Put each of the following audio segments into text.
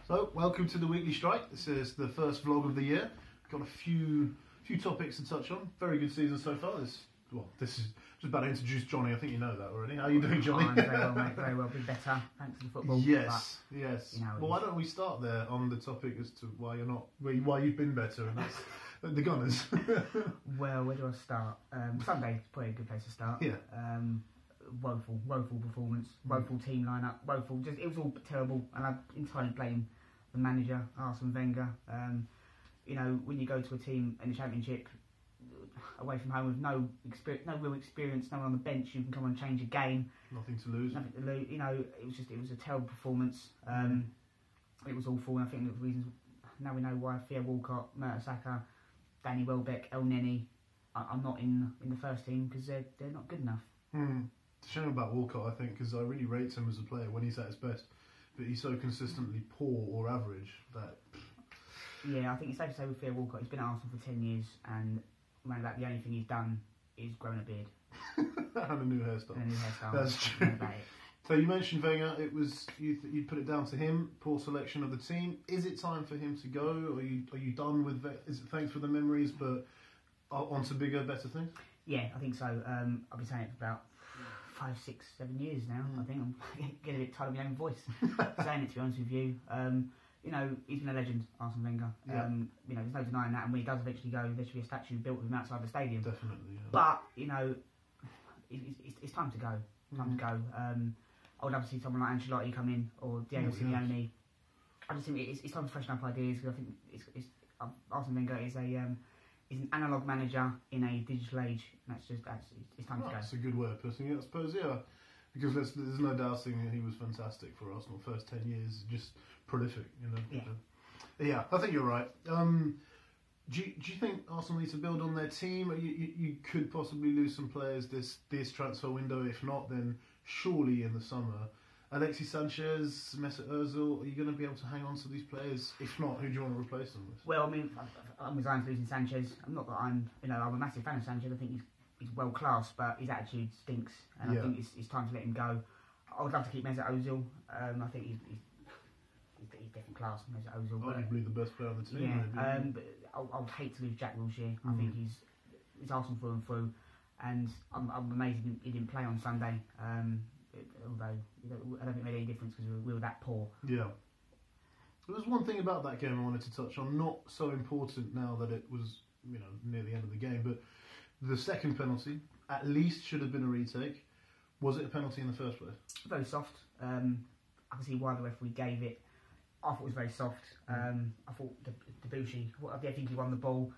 So, welcome to the Weekly Strike. This is the first vlog of the year. Got a few topics to touch on. Very good season so far. This is just about to introduce Johnny. I think you know that already. How are you doing, Johnny? I'm very well, mate. Very well. Been better thanks to the football. Yes. You know, well, why don't we start there on the topic as to why you've been better, and that's the Gunners. Well, where do I start? Sunday's probably a good place to start. Yeah. Woeful performance, woeful team lineup, woeful. It was all terrible, and I entirely blame the manager, Arsene Wenger. You know, when you go to a team in the Championship away from home with no real experience, no one on the bench, you can come and change a game. Nothing to lose. You know, it was a terrible performance. It was awful, and I think the reasons now we know why Theo Walcott, Mertesacker, Danny Welbeck, El Neni are not in the first team because they're not good enough. It's a shame about Walcott, I think, because I really rate him as a player when he's at his best, but he's so consistently poor or average that. Yeah, I think it's safe to say with Theo Walcott, he's been at Arsenal for 10 years, and around about the only thing he's done is grown a beard. And a new hairstyle. That's true. About it. So you mentioned Wenger. It was you put it down to him. Poor selection of the team. Is it time for him to go? Are you done with? Is it thanks for the memories, but on to bigger, better things? Yeah, I think so. I've been saying it for about 5, 6, 7 years now. I think I'm getting a bit tired of my own voice saying it, to be honest with you. You know, he's been a legend, Arsene Wenger. Yeah. You know, there's no denying that. And when he does eventually go, there should be a statue built of him outside the stadium. Definitely. Yeah. But you know, it's time to go. Time to go. I would love to see someone like Ancelotti come in or Diego Simeone. I just think it's time to freshen up ideas, because I think Arsene Wenger is an analog manager in a digital age. And it's time to go. That's a good way of putting it, I suppose. Yeah, because there's no doubting that he was fantastic for Arsenal. First 10 years, just prolific. You know. Yeah, I think you're right. Do you think Arsenal need to build on their team? You could possibly lose some players this transfer window. If not, then surely in the summer. Alexis Sanchez, Mesut Ozil, are you going to be able to hang on to these players? If not, who do you want to replace them with? Well, I mean, I'm resigned to losing Sanchez. I'm not that I'm a massive fan of Sanchez. I think he's world class, but his attitude stinks, and I think it's time to let him go. I would love to keep Mesut Ozil. I think he's definitely class, Mesut Ozil. Arguably the best player on the team. Yeah, maybe. but I would hate to lose Jack Wilshere. I think he's Arsenal through and through, and I'm amazed he didn't play on Sunday. Although I don't think it made any difference because we were that poor. Yeah. There was one thing about that game I wanted to touch on, not so important now that it was near the end of the game, but the second penalty at least should have been a retake. Was it a penalty in the first place? Very soft. I can see why the referee gave it. I thought it was very soft. I thought Debuchy, I think he won the ball.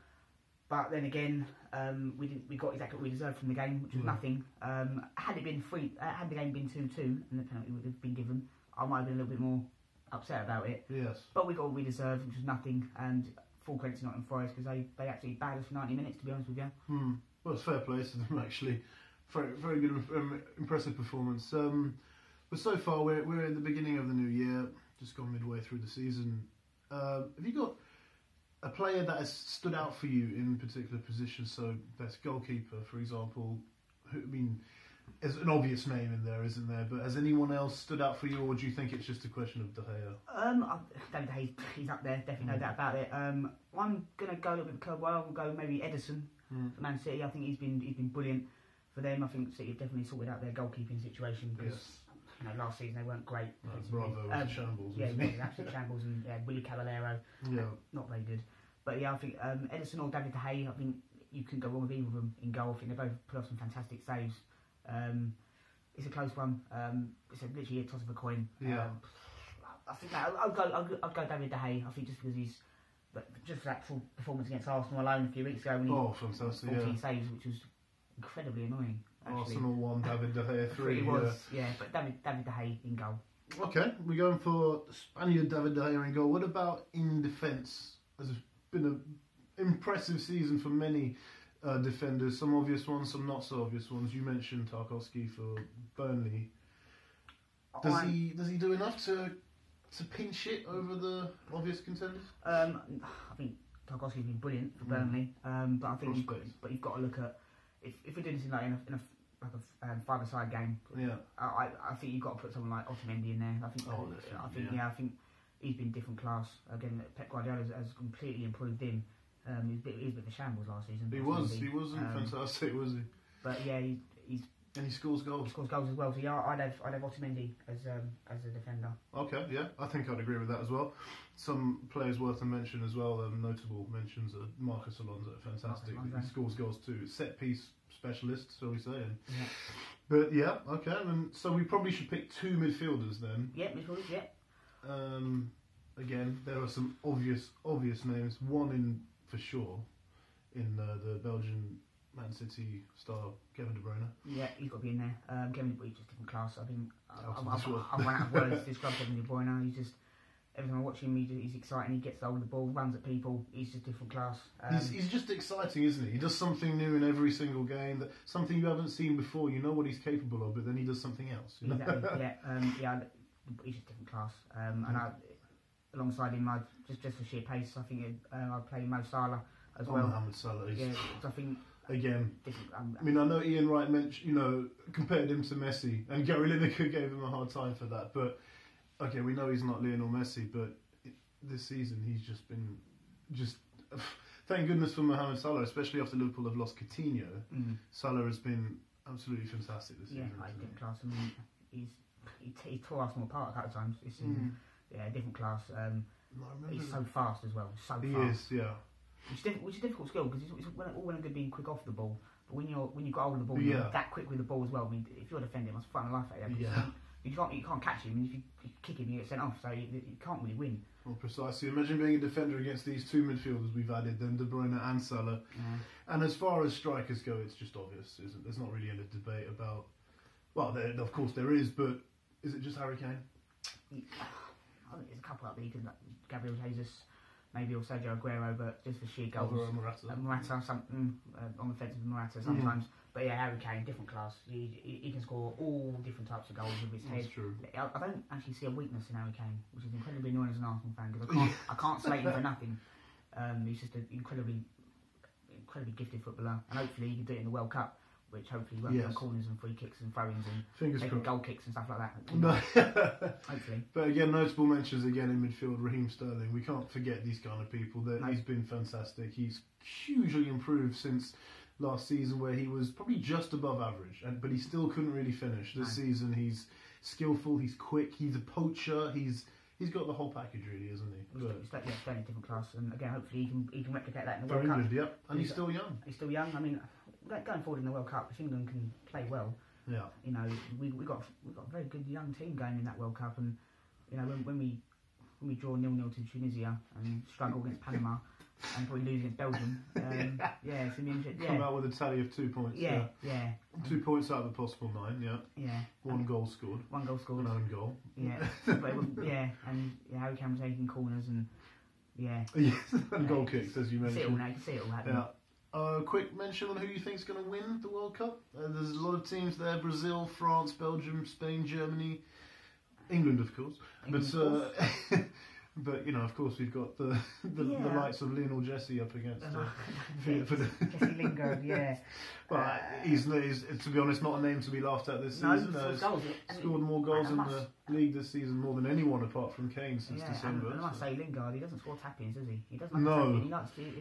But then again, we got exactly what we deserved from the game, which was nothing. Had the game been 2-2 and the penalty would have been given, I might have been a little bit more upset about it. Yes. But we got what we deserved, which was nothing. And full credit to Nottingham Forest because they actually battered us for 90 minutes, to be honest with you. Well, it's fair play to them, actually. Very, very good, impressive performance. But so far, we're in the beginning of the new year, just gone midway through the season. Have you got a player that has stood out for you in particular positions? So best goalkeeper, for example. There's an obvious name in there, isn't there? But has anyone else stood out for you, or do you think it's just a question of De Gea? David De Gea, he's up there, definitely no doubt about it. I'm going to go a little bit with curveball. I'll go maybe Ederson for Man City. I think he's been brilliant for them. I think City have definitely sorted out their goalkeeping situation because last season they weren't great. Bravo was a shambles. Yeah, it was an absolute shambles, and Willy Caballero, not very good. But yeah, I think Ederson or David De Gea, I think you couldn't go wrong with either of them in goal. I think they both put off some fantastic saves. It's a close one. It's literally a toss of a coin. Yeah. I think I'll go David De Gea. I think just because just for that full performance against Arsenal alone a few weeks ago when he fantastic, 14 saves, which was incredibly annoying. Actually. Arsenal 1, David De Gea 3. It was, but David De Gea in goal. Okay, we're going for Spaniard David De Gea in goal. What about in defence? There's been an impressive season for many defenders, some obvious ones, some not so obvious ones. You mentioned Tarkowski for Burnley. Does he do enough to pinch it over the obvious contenders? I think Tarkowski's been brilliant for Burnley, but I think you've got to look at if we're doing this in a five-a-side game. Yeah, I think you've got to put someone like Otamendi in there. I think he's been different class. Again, Pep Guardiola has completely improved him. He was a bit of a shambles last season. He wasn't fantastic, was he? But yeah, he's and he scores goals. He scores goals as well. So yeah, I'd have Otamendi as a defender. Okay, yeah, I think I'd agree with that as well. Some players worth a mention as well. Notable mentions are Marcus Alonso, fantastic. He scores goals too. Set piece specialist, shall we say? Yeah. But yeah, okay. And so we probably should pick 2 midfielders then. Yeah, midfielders. Yeah. Again, there are some obvious names. One in for sure in the Belgian Man City star Kevin De Bruyne. Yeah, he's got to be in there. Kevin De Bruyne, just different class. I've run out of words to describe Kevin De Bruyne. He's just, every time I watch him, he's exciting. He gets hold of the ball, runs at people. He's just different class. He's just exciting, isn't he? He does something new in every single game. Something you haven't seen before. You know what he's capable of, but then he does something else. You know? Exactly. Yeah. He's just different class. And alongside him, just for sheer pace, I think I'd play Mo Salah as well. Mohamed Salah. Yeah, I think. Again, I mean, I know Ian Wright mentioned, compared him to Messi, and Gary Lineker gave him a hard time for that. But okay, we know he's not Lionel Messi, but this season he's just been thank goodness for Mohamed Salah, especially after Liverpool have lost Coutinho. Salah has been absolutely fantastic this season. Yeah, different class. I mean, he tore Arsenal apart a couple of times this season. Yeah, different class. He's so fast as well. So he fast. Is, yeah. Which is a difficult skill because it's all well and good being quick off the ball, but when you've got hold of the ball, you're that quick with the ball as well. I mean, if you're defending, it must frighten the life out of you. Yeah. You can't catch him, and if you kick him, you get sent off. So you can't really win. Well, precisely. Imagine being a defender against these 2 midfielders we've added, then De Bruyne and Salah. Yeah. And as far as strikers go, it's just obvious, isn't it? There's not really any debate about. Well, of course there is, but is it just Harry Kane? I think there's a couple up there. You could Gabriel Jesus. Maybe or Sergio Aguero, but just for sheer goals. Morata, something on the fence with Morata sometimes. But yeah, Harry Kane, different class. He can score all different types of goals with his head. That's true. I don't actually see a weakness in Harry Kane, which is incredibly annoying as an Arsenal fan because I can't slate him for nothing. He's just an incredibly gifted footballer, and hopefully he can do it in the World Cup, which hopefully won't be on corners and free kicks and throw-ins and goal kicks and stuff like that. No. Hopefully. But again, notable mentions again in midfield, Raheem Sterling. We can't forget these kind of people. He's been fantastic. He's hugely improved since last season where he was probably just above average, but he still couldn't really finish. This season he's skillful, he's quick, he's a poacher, he's got the whole package really, isn't he? He's Sterling different class, and again hopefully he can replicate that in the World Cup. England, yep. And he's still young. He's still young. I mean, going forward in the World Cup, if England can play well, we got a very good young team going in that World Cup, and when we draw 0-0 to Tunisia and struggle against Panama and probably lose against Belgium, it's gonna be interesting. Come out with a tally of 2 points. Yeah. 2 points out of the possible 9. Yeah. One goal scored. One goal scored. An own goal. Yeah. and Harry Kane was taking corners and and goal kicks as you mentioned. You can see it all happening. Quick mention on who you think is going to win the World Cup. There's a lot of teams there: Brazil, France, Belgium, Spain, Germany, England, of course. But of course, we've got the likes of Lionel Messi up against Jesse Lingard. Yeah. Well, he's to be honest not a name to be laughed at this season. Scored more goals in the league this season more than anyone apart from Kane since December. And I say Lingard, he doesn't score tap-ins, does he? He doesn't. I don't actually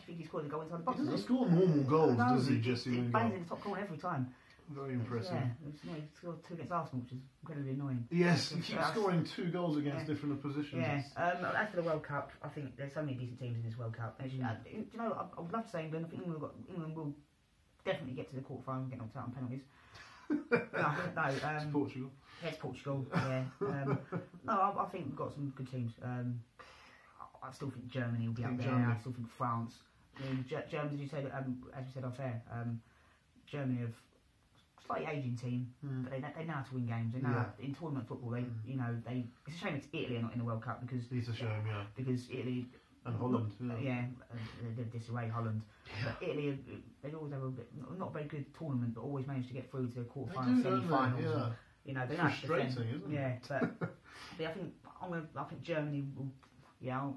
think he scores a goal inside the box. He doesn't score normal goals, does he, Jesse Lingard? He bangs in the top corner every time. Very impressive. Yeah, he scored 2 against Arsenal, which is incredibly annoying. Yes, he keeps scoring 2 goals against different oppositions. Yeah. As for the World Cup, I think there's so many decent teams in this World Cup. I would love to say England. I think England will definitely get to the quarterfinal and get knocked out on penalties. It's Portugal. Yeah, it's Portugal. Yeah. I think we've got some good teams. I still think Germany will be up there. I still think France. I mean, Germany, as you said, as we said off air, Germany have slightly ageing team, but they know how to win games. They know in tournament football. It's a shame Italy are not in the World Cup because it's a shame, because Italy and Holland, they're disarray Holland. But Italy, they always have not a very good tournament, but always manage to get through to the quarterfinals, semi-finals. They know frustrating, isn't it? Yeah, but I think Germany will. Yeah,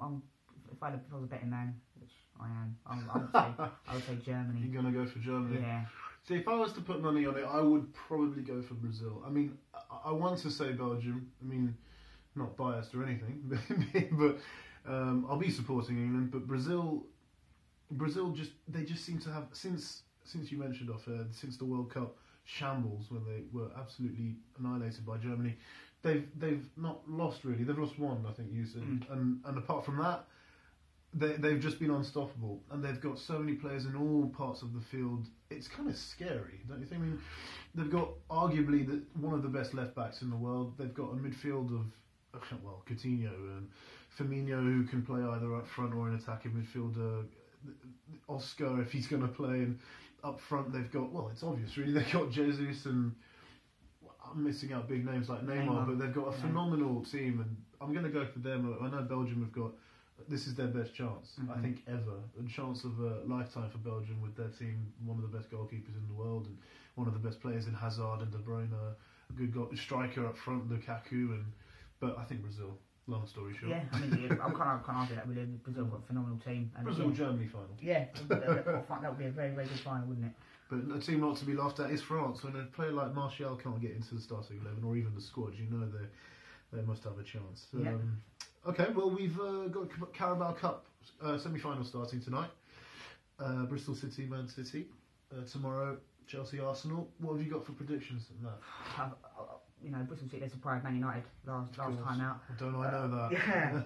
if I was a betting man, which I am, I would say Germany. You're gonna go for Germany? Yeah. See, if I was to put money on it, I would probably go for Brazil. I mean, I want to say Belgium. I mean, not biased or anything, but I'll be supporting England. But Brazil just seem to have since you mentioned since the World Cup shambles when they were absolutely annihilated by Germany, they've not lost really. They've lost one, I think you said, and apart from that, they've just been unstoppable, and they've got so many players in all parts of the field. It's kind of scary, don't you think? I mean, they've got arguably one of the best left backs in the world. They've got a midfield of Coutinho and Firmino, who can play either up front or an attacking midfielder. Oscar, if he's going to play, and up front they've got, well, it's obvious really, they've got Jesus, and I'm missing out big names like Neymar, but they've got a phenomenal team, and I'm going to go for them. I know Belgium have got, this is their best chance, I think, ever. A chance of a lifetime for Belgium with their team, one of the best goalkeepers in the world, and one of the best players in Hazard and De Bruyne, a good striker up front, Lukaku, but I think Brazil. Long story short. Yeah, I mean, I can't argue that really. Brazil got a phenomenal team. And Brazil-Germany final. Yeah, that would be a very, very good final, wouldn't it? But a team not to be laughed at is France. When a player like Martial can't get into the starting 11 or even the squad, you know they must have a chance. Yeah. Okay, well, we've got Carabao Cup semi-final starting tonight. Bristol City, Man City. Tomorrow, Chelsea, Arsenal. What have you got for predictions on that? Bristol City, they surprised Man United last time out. Don't I know that? Yeah,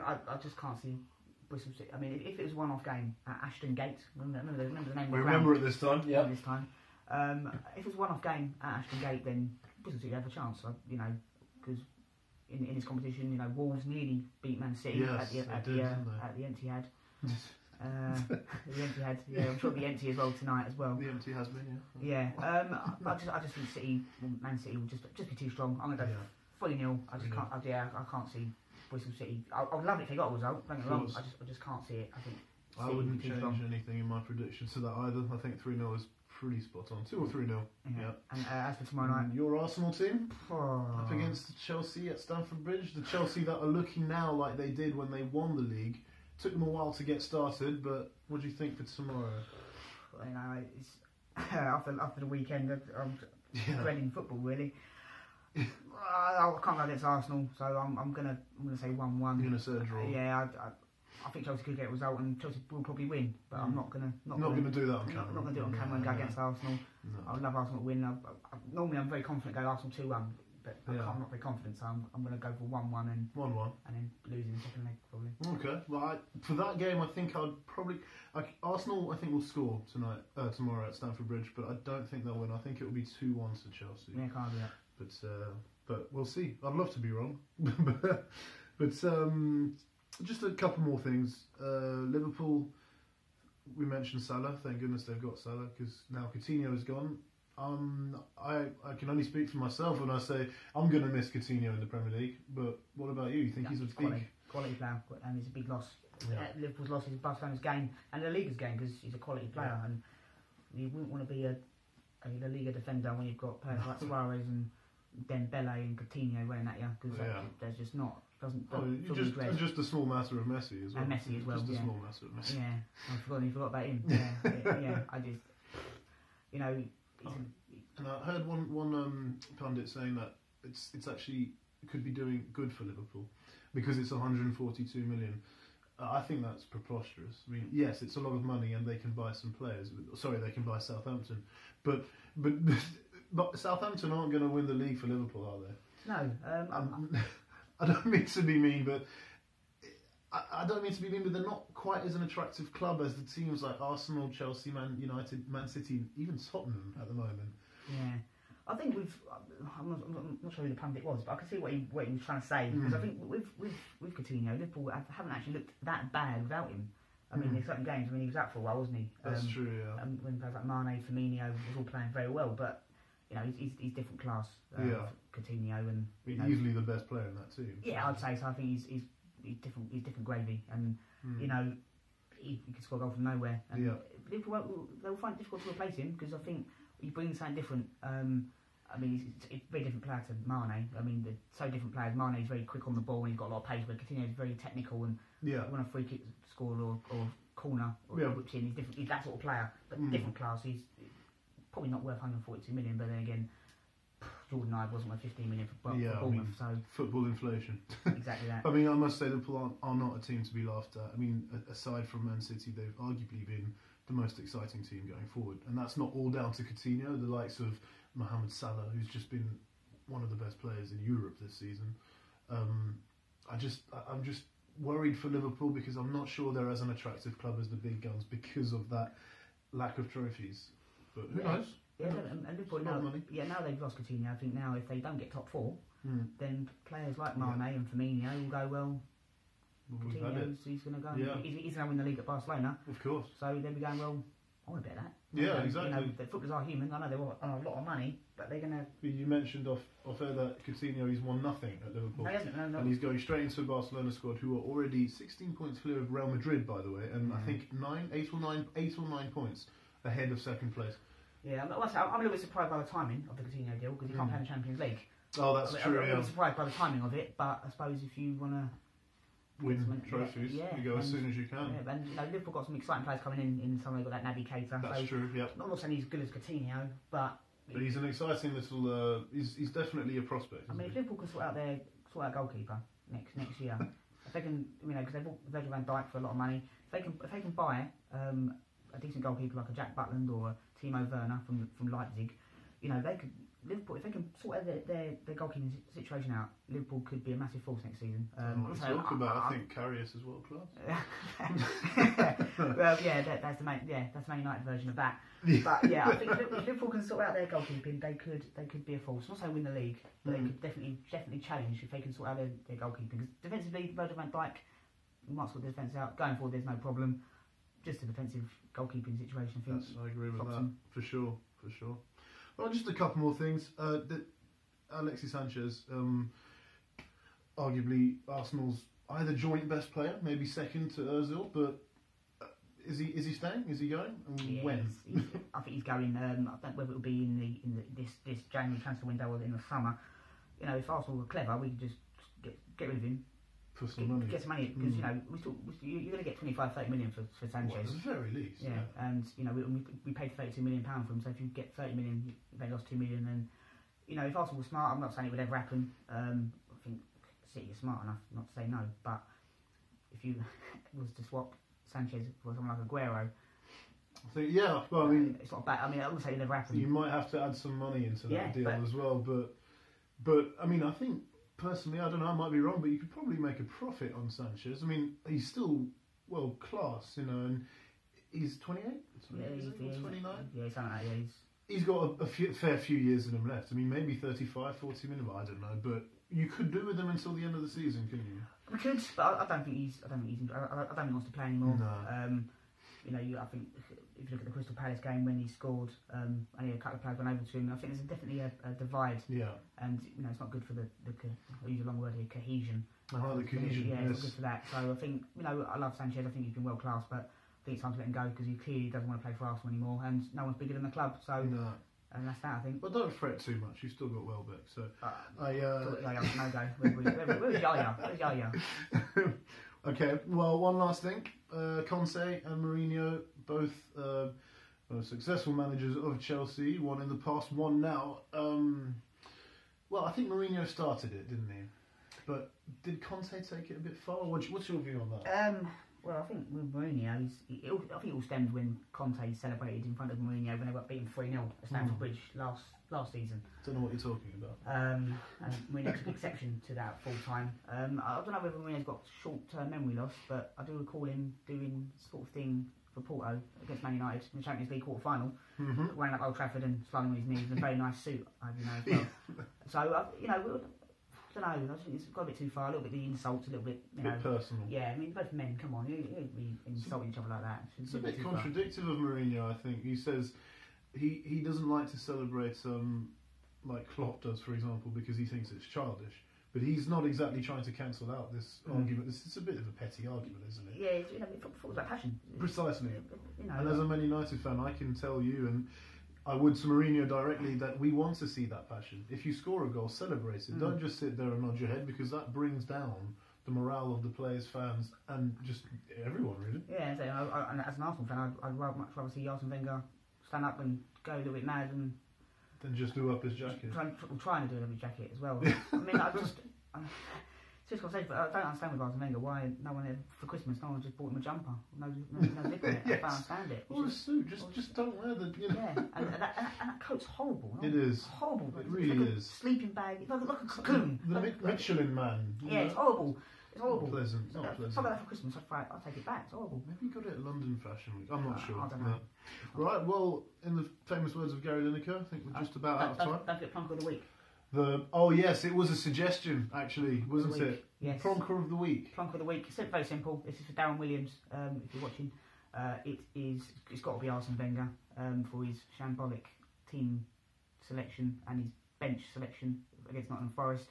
I just can't see Bristol City. I mean, if it was a one-off game at Ashton Gate, remember the name. We remember it this time. Yeah. This time. If it was a one-off game at Ashton Gate, then Bristol City have a chance. Because in this competition, Wolves nearly beat Man City at the Etihad. The Etihad, yeah, I'm sure it'll be empty as well tonight as well. The empty has been, yeah. I just think Man City will just be too strong. I'm gonna go 3-0. I just can't. I can't see Bristol City. I would love it if they got a result. Don't get me wrong. I just can't see it. I think I wouldn't change anything in my predictions to that either. I think 3-0 is pretty spot on. 2 or 3-0. Yeah. And as for tomorrow night, your Arsenal team up against Chelsea at Stamford Bridge. The Chelsea that are looking now like they did when they won the league. Took them a while to get started, but what do you think for tomorrow? It's after the weekend, I'm dreading football really. I can't go against Arsenal, so I'm gonna say 1-1. You're gonna say a draw? Yeah, I think Chelsea could get a result, and Chelsea will probably win. But I'm not gonna do that on camera. I'm not gonna do it on camera and go against Arsenal. No. I would love Arsenal to win. Normally I'm very confident go Arsenal 2-1. But I'm not very confident, so I'm going to go for 1-1 and 1-1, and then lose in the second leg probably. Okay, well, for that game, I think I'd probably Arsenal. I think will score tomorrow at Stamford Bridge, but I don't think they'll win. I think it will be 2-1 to Chelsea. Yeah, can't do that. But we'll see. I'd love to be wrong, but just a couple more things. Liverpool. We mentioned Salah. Thank goodness they've got Salah because now Coutinho is gone. I can only speak for myself when I say I'm going to miss Coutinho in the Premier League. But what about you? You think he's a quality player, and he's a big loss. Yeah. Liverpool's lost his Barcelona's game and the Liga's game because he's a quality player, and you wouldn't want to be a La Liga defender when you've got players like Suarez and Dembele and Coutinho running at you because there's just not just a small matter of Messi as well. And Messi as well. Just a small matter of Messi. Yeah, I forgot about him. Yeah. I just And I heard one pundit saying that it's actually could be doing good for Liverpool because it's 142 million. I think that's preposterous. I mean, yes, it's a lot of money, and they can buy some players. Sorry, they can buy Southampton, but Southampton aren't going to win the league for Liverpool, are they? No. I don't mean to be mean, but. I don't mean to be mean, but they're not quite as an attractive club as the teams like Arsenal, Chelsea, Man United, Man City, even Tottenham at the moment. Yeah, I think I'm not sure who the pundit was, but I can see what he was trying to say because I think with Coutinho, Liverpool haven't actually looked that bad without him. I mean, in certain games, he was out for a while, wasn't he? That's true. Yeah. When players like Mane, Firmino was all playing very well, but he's different class. Coutinho and easily the best player in that team. Yeah, I'd say so. I think he's different gravy, and he can score a goal from nowhere. And Liverpool they'll find it difficult to replace him because I think he brings something different. I mean, he's a very different player to Mane. I mean, they're so different players. Mane is very quick on the ball and he's got a lot of pace, but Coutinho is very technical and when a free kick scored or corner or whips in, he's different. He's that sort of player, but different class. He's probably not worth 142 million, but then again, Jordan Ibe wasn't worth 15 million for Yeah, Bournemouth. So football inflation. exactly that. I mean, I must say Liverpool are not a team to be laughed at. I mean, aside from Man City, they've arguably been the most exciting team going forward, and that's not all down to Coutinho. The likes of Mohamed Salah, who's just been one of the best players in Europe this season. I'm just worried for Liverpool because I'm not sure they're as an attractive club as the big guns because of that lack of trophies. But who knows? Yeah, and Liverpool now they've lost Coutinho. I think now if they don't get top four, then players like Mane and Firmino will go, well, Coutinho's he's going to go. Yeah. He's going to win the league at Barcelona. Of course. So they'll be going, well, I want to bet that. Yeah, exactly. You know, the footballers are human. I know they want a lot of money, but they're going to... You mentioned off air that Coutinho, he's won nothing at Liverpool. No, he hasn't. No. And he's going straight into a Barcelona squad who are already 16 points clear of Real Madrid, by the way, and I think 8 or 9 points ahead of second place. Yeah, I'm a little bit surprised by the timing of the Coutinho deal because he can't play in the Champions League. Oh, that's true. I'm a little bit surprised by the timing of it, but I suppose if you want to win trophies, you go as soon as you can. Yeah, and Liverpool got some exciting players coming in. Some they've got that Naby Keita. That's true. Yeah. I'm not saying he's as good as Coutinho, but he's an exciting little. He's definitely a prospect. I mean, if Liverpool can sort out goalkeeper next year, if they can, because they've bought Virgil van Dijk for a lot of money. If they can buy a decent goalkeeper like a Jack Butland or a Timo Werner from Leipzig, they could. Liverpool, if they can sort out their goalkeeping situation out, Liverpool could be a massive force next season. I think Karius is world class. Well, yeah, that's the Man United version of that. But yeah, I think if Liverpool can sort out their goalkeeping, they could be a force. Not say win the league, but they could definitely challenge if they can sort out their goalkeeping. Because defensively, Virgil van Dijk, we might sort the defence out. Going forward, there's no problem. Just a defensive goalkeeping situation. I agree with that for sure. Well, just a couple more things. Alexis Sanchez, arguably Arsenal's either joint best player, maybe second to Ozil, but is he staying? Is he going? Yeah, when? I think he's going. I don't know whether it'll be in this January transfer window or in the summer. If Arsenal were clever, we could just get rid of him. For some money. Get some money because you're going to get 25-30 million for Sanchez. Well, at the very least. Yeah, and we paid £32 million for him. So if you get 30 million, they lost 2 million. Then if Arsenal were smart, I'm not saying it would ever happen. I think City are smart enough not to say no. But if you was to swap Sanchez for someone like Aguero, I think well, I mean, it's not bad. I mean, I wouldn't say it never happened. You might have to add some money into that deal as well. But I mean, I think. Personally, I don't know, I might be wrong, but you could probably make a profit on Sanchez. I mean, he's still world class, and he's 28? He's 29? Yeah, he's something like that, He's got a fair few years in him left. I mean, maybe 35, 40 minutes, I don't know, but you could do with him until the end of the season, couldn't you? We could, but I don't think he wants to play anymore. No. I think if you look at the Crystal Palace game when he scored, only a couple of players went over to him. I think there's definitely a divide. Yeah. And it's not good for the I use a long word here, cohesion. The cohesion. Yeah, yes. it's not good for that. So I think I love Sanchez. I think he's been world class, but I think it's time to let him go because he clearly doesn't want to play for Arsenal anymore, and no one's bigger than the club. So no. And that's that, I think. But don't fret too much. You've still got Welbeck. So Where's Yaya? Okay. Well, one last thing. Conte and Mourinho, both successful managers of Chelsea. One in the past, one now. Well, I think Mourinho started it, didn't he? But did Conte take it a bit far? What's your view on that? Well, I think with Mourinho, I think it all stemmed when Conte celebrated in front of Mourinho when they got beaten 3-0 at Stamford Bridge last season. Don't know what you're talking about. And Mourinho took exception to that full time. I don't know whether Mourinho's got short-term memory loss, but I do recall him doing sort of thing for Porto against Man United in the Champions League quarter-final, wearing up Old Trafford and sliding on his knees in a very nice suit, as well. So, I don't know, I think it's got a bit too far, a little bit the insults, a little bit, bit personal. Yeah, I mean, both men, come on, you don't be insulting each other like that. It's a bit contradictory of Mourinho, I think. He says he doesn't like to celebrate like Klopp does, for example, because he thinks it's childish. But he's not exactly trying to cancel out this argument. It's a bit of a petty argument, isn't it? Yeah, football's about passion. Precisely. And as a Man United fan, I can tell you, and I would to Mourinho directly, that we want to see that passion. If you score a goal, celebrate it. Don't just sit there and nod your head, because that brings down the morale of the players, fans, and just everyone, really. Yeah, so and as an Arsenal fan, I'd much rather see Arsene Wenger stand up and go a little bit mad and Then just do up his jacket. Trying to do it on his jacket as well. I mean, it's just conversation, but I don't understand with Arsene Wenger why no one for Christmas no one just bought him a jumper, no zip in it. Yes. I don't understand it. Or a suit, just don't wear the. You know. Yeah, and that coat's horrible. No? It is horrible. It really like is. Sleeping bag. It's like a cocoon. The Michelin Man. Yeah, it's horrible. It's horrible. Not pleasant. Not pleasant. If I got that for Christmas, I'll take it back. It's horrible. Maybe you got it at London Fashion Week. I'm not sure. I don't know. Right. Well, in the famous words of Gary Lineker, I think we're just about out of time. Don't get Plonker of the Week. Yes, it was a suggestion actually, wasn't it? Yes. Plonker of the week. Plonker of the week. It's very simple. This is for Darren Williams. If you're watching, it's got to be Arsene Wenger for his shambolic team selection and his bench selection against Nottingham Forest.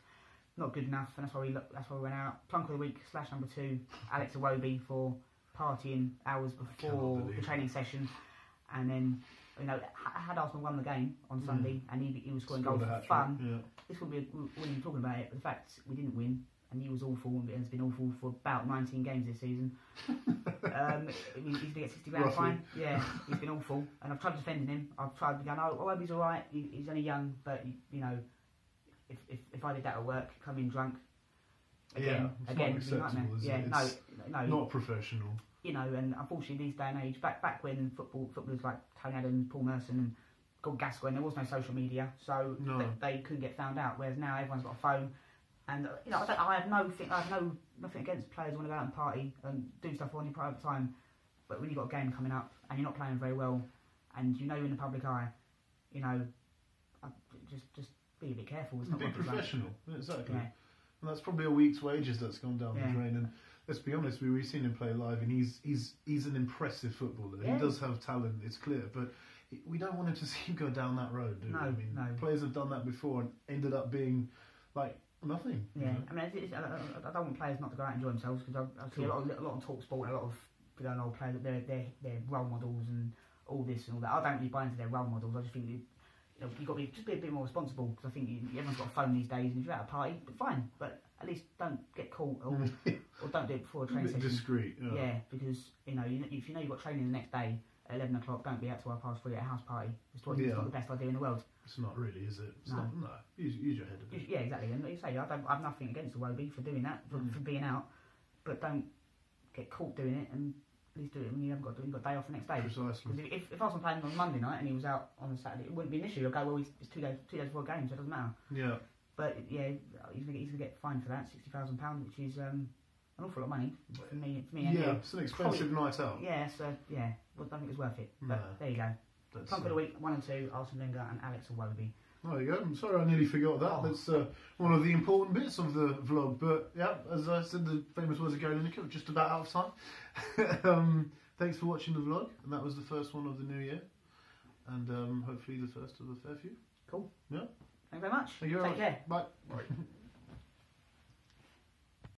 Not good enough, and that's why we went out. Plonker of the week / number 2, Alex Iwobi for partying hours before the training session, and then. Had Arsenal won the game on Sunday and he was scoring goals for fun, this would be we wouldn't be talking about it. But the fact we didn't win and he was awful and has been awful for about 19 games this season. He's going to get £60 fine. Yeah, he's been awful, and I've tried defending him. I've tried going, I hope he's all right. He's only young, but if I did that at work, come in drunk again, not acceptable, is it? No, not professional. And unfortunately, these day and age, back when footballers like Tony Adams, Paul Merson, and Gordon Gascoigne, there was no social media, so they couldn't get found out. Whereas now everyone's got a phone, and I have nothing against players who want to go out and party and do stuff on your private time, but when you've got a game coming up and you're not playing very well, and you're in the public eye, just be a bit careful. It's not be professional, exactly. Yeah. And that's probably a week's wages that's gone down the drain. And let's be honest, we've seen him play live, and he's an impressive footballer. Yeah. He does have talent, it's clear, but we don't want him to see him go down that road, do we? I mean, players have done that before and ended up being like nothing. Yeah, I mean, I don't want players not to go out and enjoy themselves, because I see a lot on Talk Sport, a lot of old players, they're role models and all this and all that. I don't really buy into their role models. I just think you've got to be a bit more responsible, because I think everyone's got a phone these days, and if you're at a party, fine, but at least don't get caught or don't do it before a training session. Discreet. Yeah, because if you've got training the next day at 11 o'clock, don't be out till 3:30 at a house party. It's not the best idea in the world. It's not really, is it? No. Use your head a bit. Yeah, exactly. And like you say, I have nothing against Iwobi for doing that, for being out, but don't get caught doing it, and at least do it when you haven't got day off the next day. Precisely. Because if I was playing on Monday night and he was out on a Saturday, it wouldn't be an issue. I'd go, well, it's 2 days before a game, so it doesn't matter. Yeah. But yeah, he's gonna get fined for that, £60,000, which is an awful lot of money for me. Yeah, it's an expensive night out. Yeah, so I don't think it's worth it. But there you go. Plonker of the week 1 and 2, Arsene Wenger and Alex Iwobi. There you go. I'm sorry I nearly forgot that. That's one of the important bits of the vlog. But yeah, as I said, the famous words of Gary Lineker, we're just about out of time. Thanks for watching the vlog, and that was the first one of the new year, and hopefully the first of a fair few. Cool. Yeah. Thank you very much. Thank you very much. Take care. Bye.